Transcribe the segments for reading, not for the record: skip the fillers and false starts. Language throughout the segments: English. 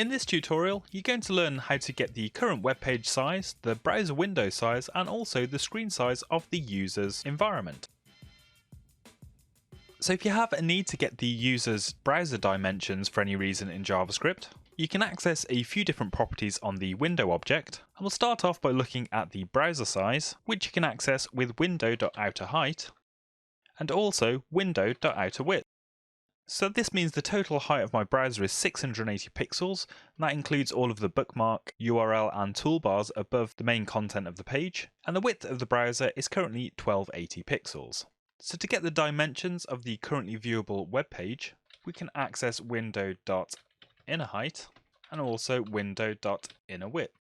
In this tutorial, you're going to learn how to get the current web page size, the browser window size, and also the screen size of the user's environment. So if you have a need to get the user's browser dimensions for any reason in JavaScript, you can access a few different properties on the window object, and we'll start off by looking at the browser size, which you can access with window.outerHeight, and also window.outerWidth. So this means the total height of my browser is 680 pixels, and that includes all of the bookmark, URL and toolbars above the main content of the page, and the width of the browser is currently 1280 pixels. So to get the dimensions of the currently viewable web page, we can access window.innerHeight and also window.innerWidth.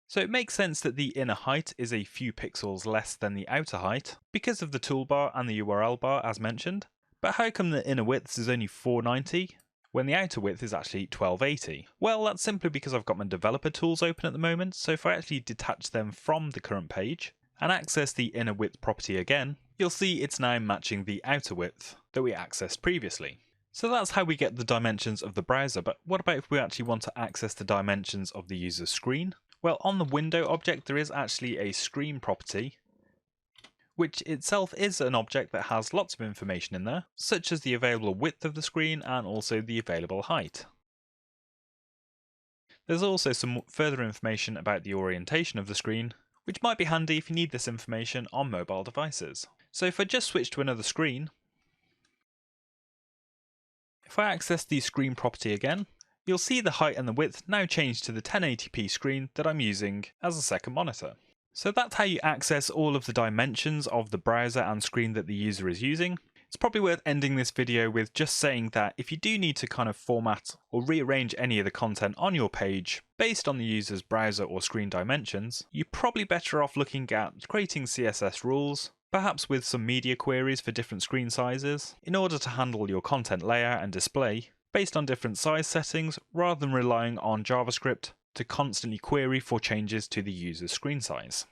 So it makes sense that the inner height is a few pixels less than the outer height because of the toolbar and the URL bar as mentioned. But how come the inner width is only 490 when the outer width is actually 1280? Well, that's simply because I've got my developer tools open at the moment, so if I actually detach them from the current page and access the inner width property again, you'll see it's now matching the outer width that we accessed previously. So that's how we get the dimensions of the browser, but what about if we actually want to access the dimensions of the user's screen? Well, on the window object there is actually a screen property, which itself is an object that has lots of information in there, such as the available width of the screen and also the available height. There's also some further information about the orientation of the screen, which might be handy if you need this information on mobile devices. So if I just switch to another screen, if I access the screen property again, you'll see the height and the width now change to the 1080p screen that I'm using as a second monitor. So that's how you access all of the dimensions of the browser and screen that the user is using. It's probably worth ending this video with just saying that if you do need to kind of format or rearrange any of the content on your page based on the user's browser or screen dimensions, you're probably better off looking at creating CSS rules, perhaps with some media queries for different screen sizes, in order to handle your content layout and display based on different size settings rather than relying on JavaScript to constantly query for changes to the user's screen size.